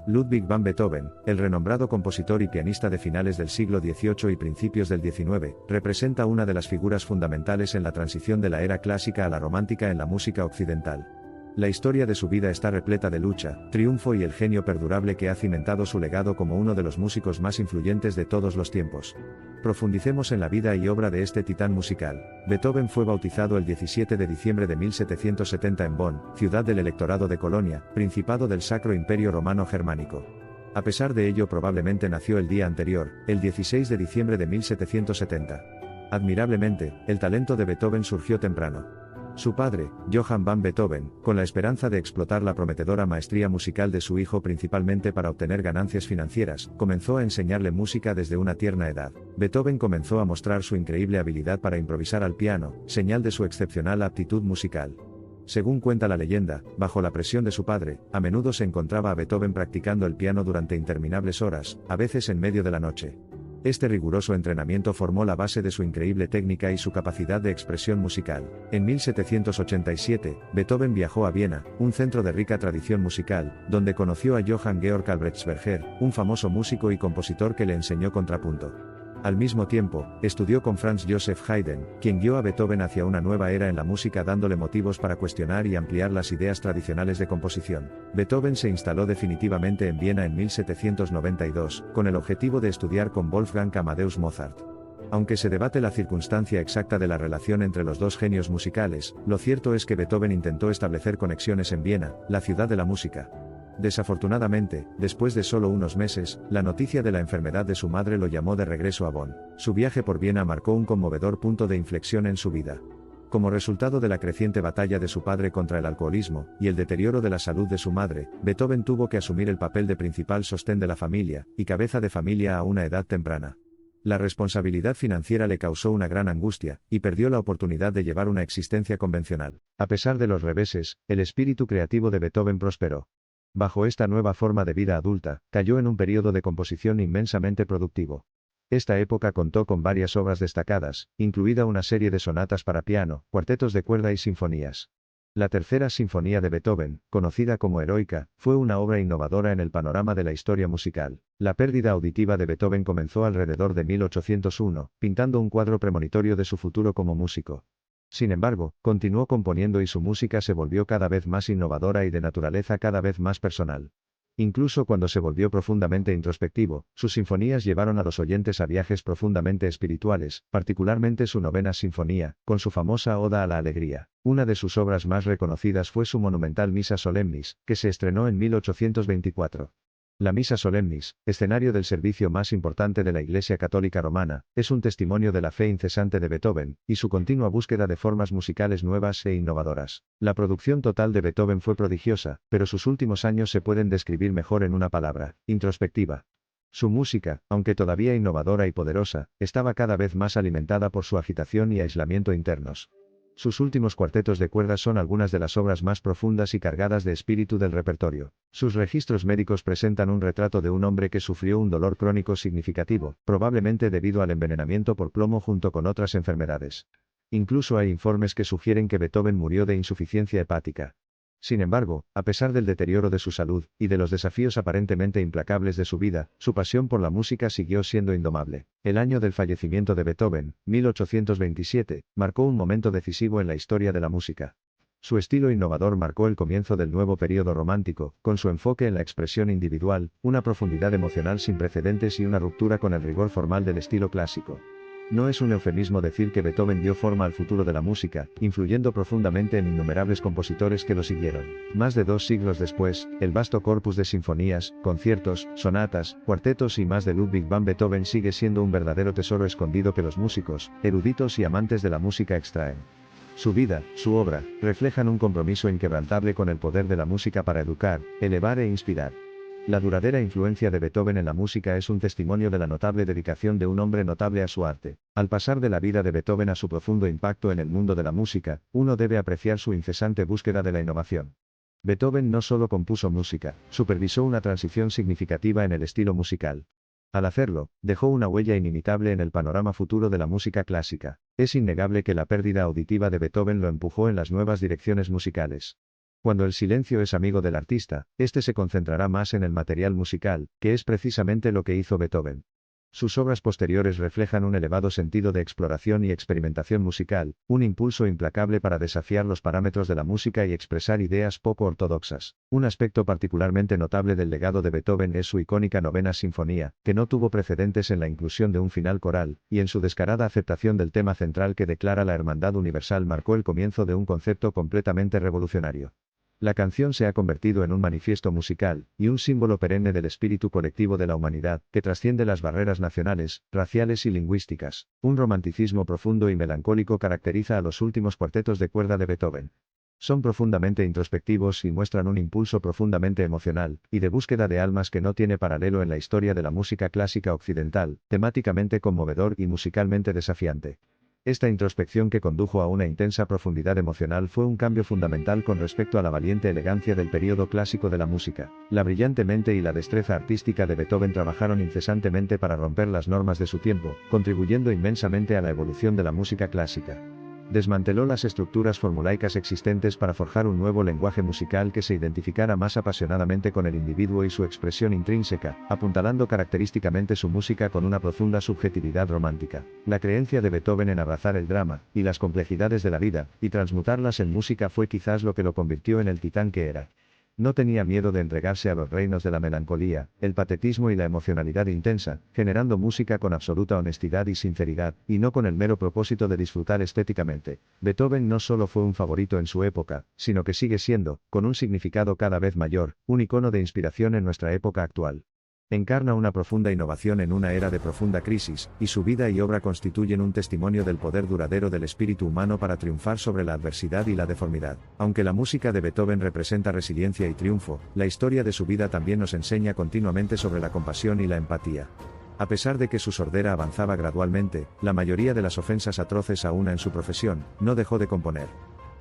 Ludwig van Beethoven, el renombrado compositor y pianista de finales del siglo XVIII y principios del XIX, representa una de las figuras fundamentales en la transición de la era clásica a la romántica en la música occidental. La historia de su vida está repleta de lucha, triunfo y el genio perdurable que ha cimentado su legado como uno de los músicos más influyentes de todos los tiempos. Profundicemos en la vida y obra de este titán musical. Beethoven fue bautizado el 17 de diciembre de 1770 en Bonn, ciudad del Electorado de Colonia, Principado del Sacro Imperio Romano Germánico. A pesar de ello probablemente nació el día anterior, el 16 de diciembre de 1770. Admirablemente, el talento de Beethoven surgió temprano. Su padre, Johann van Beethoven, con la esperanza de explotar la prometedora maestría musical de su hijo principalmente para obtener ganancias financieras, comenzó a enseñarle música desde una tierna edad. Beethoven comenzó a mostrar su increíble habilidad para improvisar al piano, señal de su excepcional aptitud musical. Según cuenta la leyenda, bajo la presión de su padre, a menudo se encontraba a Beethoven practicando el piano durante interminables horas, a veces en medio de la noche. Este riguroso entrenamiento formó la base de su increíble técnica y su capacidad de expresión musical. En 1787, Beethoven viajó a Viena, un centro de rica tradición musical, donde conoció a Johann Georg Albrechtsberger, un famoso músico y compositor que le enseñó contrapunto. Al mismo tiempo, estudió con Franz Joseph Haydn, quien guió a Beethoven hacia una nueva era en la música dándole motivos para cuestionar y ampliar las ideas tradicionales de composición. Beethoven se instaló definitivamente en Viena en 1792, con el objetivo de estudiar con Wolfgang Amadeus Mozart. Aunque se debate la circunstancia exacta de la relación entre los dos genios musicales, lo cierto es que Beethoven intentó establecer conexiones en Viena, la ciudad de la música. Desafortunadamente, después de solo unos meses, la noticia de la enfermedad de su madre lo llamó de regreso a Bonn. Su viaje por Viena marcó un conmovedor punto de inflexión en su vida. Como resultado de la creciente batalla de su padre contra el alcoholismo, y el deterioro de la salud de su madre, Beethoven tuvo que asumir el papel de principal sostén de la familia, y cabeza de familia a una edad temprana. La responsabilidad financiera le causó una gran angustia, y perdió la oportunidad de llevar una existencia convencional. A pesar de los reveses, el espíritu creativo de Beethoven prosperó. Bajo esta nueva forma de vida adulta, cayó en un periodo de composición inmensamente productivo. Esta época contó con varias obras destacadas, incluida una serie de sonatas para piano, cuartetos de cuerda y sinfonías. La tercera sinfonía de Beethoven, conocida como Heroica, fue una obra innovadora en el panorama de la historia musical. La pérdida auditiva de Beethoven comenzó alrededor de 1801, pintando un cuadro premonitorio de su futuro como músico. Sin embargo, continuó componiendo y su música se volvió cada vez más innovadora y de naturaleza cada vez más personal. Incluso cuando se volvió profundamente introspectivo, sus sinfonías llevaron a los oyentes a viajes profundamente espirituales, particularmente su novena sinfonía, con su famosa Oda a la Alegría. Una de sus obras más reconocidas fue su monumental Missa Solemnis, que se estrenó en 1824. La Missa Solemnis, escenario del servicio más importante de la Iglesia Católica Romana, es un testimonio de la fe incesante de Beethoven, y su continua búsqueda de formas musicales nuevas e innovadoras. La producción total de Beethoven fue prodigiosa, pero sus últimos años se pueden describir mejor en una palabra: introspectiva. Su música, aunque todavía innovadora y poderosa, estaba cada vez más alimentada por su agitación y aislamiento internos. Sus últimos cuartetos de cuerdas son algunas de las obras más profundas y cargadas de espíritu del repertorio. Sus registros médicos presentan un retrato de un hombre que sufrió un dolor crónico significativo, probablemente debido al envenenamiento por plomo junto con otras enfermedades. Incluso hay informes que sugieren que Beethoven murió de insuficiencia hepática. Sin embargo, a pesar del deterioro de su salud, y de los desafíos aparentemente implacables de su vida, su pasión por la música siguió siendo indomable. El año del fallecimiento de Beethoven, 1827, marcó un momento decisivo en la historia de la música. Su estilo innovador marcó el comienzo del nuevo período romántico, con su enfoque en la expresión individual, una profundidad emocional sin precedentes y una ruptura con el rigor formal del estilo clásico. No es un eufemismo decir que Beethoven dio forma al futuro de la música, influyendo profundamente en innumerables compositores que lo siguieron. Más de 2 siglos después, el vasto corpus de sinfonías, conciertos, sonatas, cuartetos y más de Ludwig van Beethoven sigue siendo un verdadero tesoro escondido que los músicos, eruditos y amantes de la música extraen. Su vida, su obra, reflejan un compromiso inquebrantable con el poder de la música para educar, elevar e inspirar. La duradera influencia de Beethoven en la música es un testimonio de la notable dedicación de un hombre notable a su arte. Al pasar de la vida de Beethoven a su profundo impacto en el mundo de la música, uno debe apreciar su incesante búsqueda de la innovación. Beethoven no solo compuso música, supervisó una transición significativa en el estilo musical. Al hacerlo, dejó una huella inimitable en el panorama futuro de la música clásica. Es innegable que la pérdida auditiva de Beethoven lo empujó en las nuevas direcciones musicales. Cuando el silencio es amigo del artista, este se concentrará más en el material musical, que es precisamente lo que hizo Beethoven. Sus obras posteriores reflejan un elevado sentido de exploración y experimentación musical, un impulso implacable para desafiar los parámetros de la música y expresar ideas poco ortodoxas. Un aspecto particularmente notable del legado de Beethoven es su icónica Novena Sinfonía, que no tuvo precedentes en la inclusión de un final coral, y en su descarada aceptación del tema central que declara la hermandad universal marcó el comienzo de un concepto completamente revolucionario. La canción se ha convertido en un manifiesto musical, y un símbolo perenne del espíritu colectivo de la humanidad, que trasciende las barreras nacionales, raciales y lingüísticas. Un romanticismo profundo y melancólico caracteriza a los últimos cuartetos de cuerda de Beethoven. Son profundamente introspectivos y muestran un impulso profundamente emocional, y de búsqueda de almas que no tiene paralelo en la historia de la música clásica occidental, temáticamente conmovedor y musicalmente desafiante. Esta introspección que condujo a una intensa profundidad emocional fue un cambio fundamental con respecto a la valiente elegancia del período clásico de la música. La brillante mente y la destreza artística de Beethoven trabajaron incesantemente para romper las normas de su tiempo, contribuyendo inmensamente a la evolución de la música clásica. Desmanteló las estructuras formulaicas existentes para forjar un nuevo lenguaje musical que se identificara más apasionadamente con el individuo y su expresión intrínseca, apuntalando característicamente su música con una profunda subjetividad romántica. La creencia de Beethoven en abrazar el drama y las complejidades de la vida, y transmutarlas en música fue quizás lo que lo convirtió en el titán que era. No tenía miedo de entregarse a los reinos de la melancolía, el patetismo y la emocionalidad intensa, generando música con absoluta honestidad y sinceridad, y no con el mero propósito de disfrutar estéticamente. Beethoven no solo fue un favorito en su época, sino que sigue siendo, con un significado cada vez mayor, un icono de inspiración en nuestra época actual. Encarna una profunda innovación en una era de profunda crisis, y su vida y obra constituyen un testimonio del poder duradero del espíritu humano para triunfar sobre la adversidad y la deformidad. Aunque la música de Beethoven representa resiliencia y triunfo, la historia de su vida también nos enseña continuamente sobre la compasión y la empatía. A pesar de que su sordera avanzaba gradualmente, la mayoría de las ofensas atroces a una en su profesión, no dejó de componer.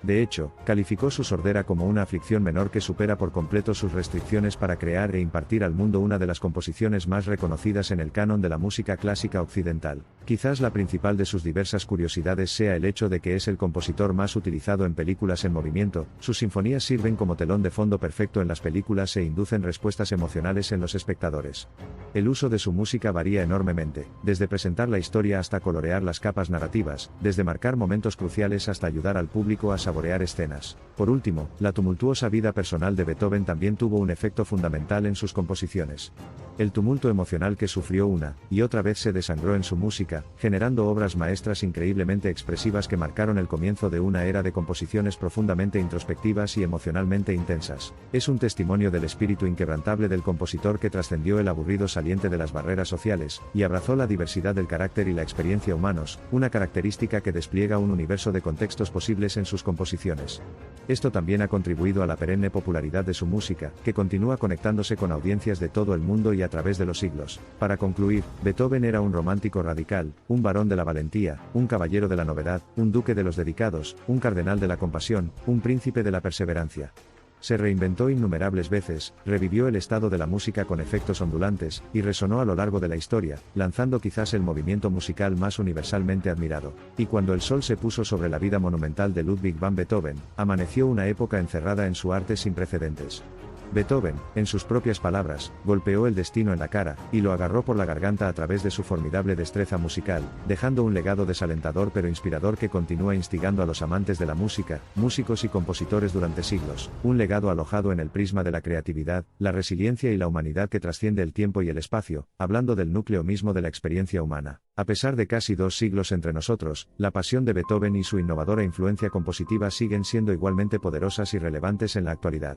De hecho, calificó su sordera como una aflicción menor que supera por completo sus restricciones para crear e impartir al mundo una de las composiciones más reconocidas en el canon de la música clásica occidental. Quizás la principal de sus diversas curiosidades sea el hecho de que es el compositor más utilizado en películas en movimiento. Sus sinfonías sirven como telón de fondo perfecto en las películas e inducen respuestas emocionales en los espectadores. El uso de su música varía enormemente, desde presentar la historia hasta colorear las capas narrativas, desde marcar momentos cruciales hasta ayudar al público a saborear escenas. Por último, la tumultuosa vida personal de Beethoven también tuvo un efecto fundamental en sus composiciones. El tumulto emocional que sufrió una y otra vez se desangró en su música, generando obras maestras increíblemente expresivas que marcaron el comienzo de una era de composiciones profundamente introspectivas y emocionalmente intensas. Es un testimonio del espíritu inquebrantable del compositor que trascendió el aburrido saliente de las barreras sociales, y abrazó la diversidad del carácter y la experiencia humanos, una característica que despliega un universo de contextos posibles en sus composiciones. Esto también ha contribuido a la perenne popularidad de su música, que continúa conectándose con audiencias de todo el mundo y a través de los siglos. Para concluir, Beethoven era un romántico radical, un varón de la valentía, un caballero de la novedad, un duque de los dedicados, un cardenal de la compasión, un príncipe de la perseverancia. Se reinventó innumerables veces, revivió el estado de la música con efectos ondulantes, y resonó a lo largo de la historia, lanzando quizás el movimiento musical más universalmente admirado. Y cuando el sol se puso sobre la vida monumental de Ludwig van Beethoven, amaneció una época encerrada en su arte sin precedentes. Beethoven, en sus propias palabras, golpeó el destino en la cara, y lo agarró por la garganta a través de su formidable destreza musical, dejando un legado desalentador pero inspirador que continúa instigando a los amantes de la música, músicos y compositores durante siglos, un legado alojado en el prisma de la creatividad, la resiliencia y la humanidad que trasciende el tiempo y el espacio, hablando del núcleo mismo de la experiencia humana. A pesar de casi 2 siglos entre nosotros, la pasión de Beethoven y su innovadora influencia compositiva siguen siendo igualmente poderosas y relevantes en la actualidad.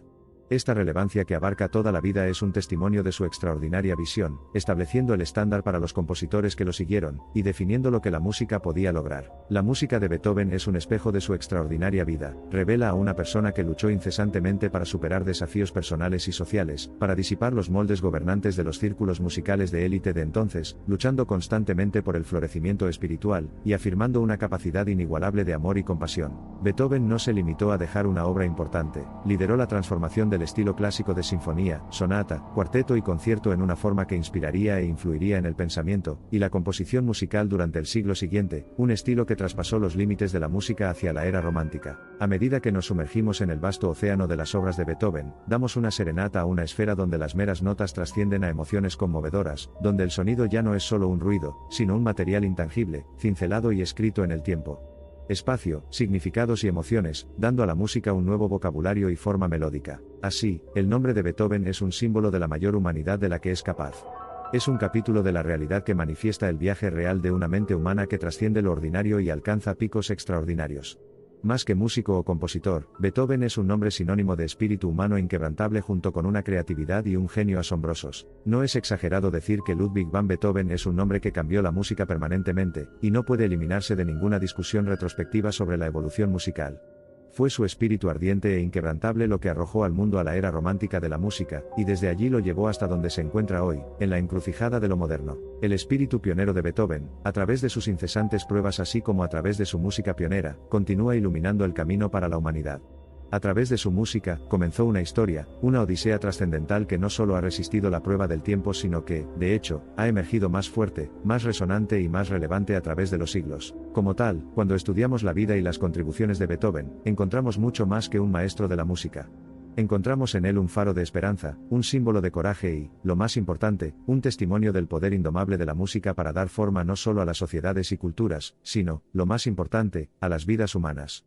Esta relevancia que abarca toda la vida es un testimonio de su extraordinaria visión, estableciendo el estándar para los compositores que lo siguieron, y definiendo lo que la música podía lograr. La música de Beethoven es un espejo de su extraordinaria vida, revela a una persona que luchó incesantemente para superar desafíos personales y sociales, para disipar los moldes gobernantes de los círculos musicales de élite de entonces, luchando constantemente por el florecimiento espiritual, y afirmando una capacidad inigualable de amor y compasión. Beethoven no se limitó a dejar una obra importante, lideró la transformación del del estilo clásico de sinfonía, sonata, cuarteto y concierto en una forma que inspiraría e influiría en el pensamiento y la composición musical durante el siglo siguiente, un estilo que traspasó los límites de la música hacia la era romántica. A medida que nos sumergimos en el vasto océano de las obras de Beethoven, damos una serenata a una esfera donde las meras notas trascienden a emociones conmovedoras, donde el sonido ya no es solo un ruido, sino un material intangible, cincelado y escrito en el tiempo. Espacio, significados y emociones, dando a la música un nuevo vocabulario y forma melódica. Así, el nombre de Beethoven es un símbolo de la mayor humanidad de la que es capaz. Es un capítulo de la realidad que manifiesta el viaje real de una mente humana que trasciende lo ordinario y alcanza picos extraordinarios. Más que músico o compositor, Beethoven es un nombre sinónimo de espíritu humano inquebrantable junto con una creatividad y un genio asombrosos. No es exagerado decir que Ludwig van Beethoven es un nombre que cambió la música permanentemente, y no puede eliminarse de ninguna discusión retrospectiva sobre la evolución musical. Fue su espíritu ardiente e inquebrantable lo que arrojó al mundo a la era romántica de la música, y desde allí lo llevó hasta donde se encuentra hoy, en la encrucijada de lo moderno. El espíritu pionero de Beethoven, a través de sus incesantes pruebas así como a través de su música pionera, continúa iluminando el camino para la humanidad. A través de su música, comenzó una historia, una odisea trascendental que no solo ha resistido la prueba del tiempo sino que, de hecho, ha emergido más fuerte, más resonante y más relevante a través de los siglos. Como tal, cuando estudiamos la vida y las contribuciones de Beethoven, encontramos mucho más que un maestro de la música. Encontramos en él un faro de esperanza, un símbolo de coraje y, lo más importante, un testimonio del poder indomable de la música para dar forma no solo a las sociedades y culturas, sino, lo más importante, a las vidas humanas.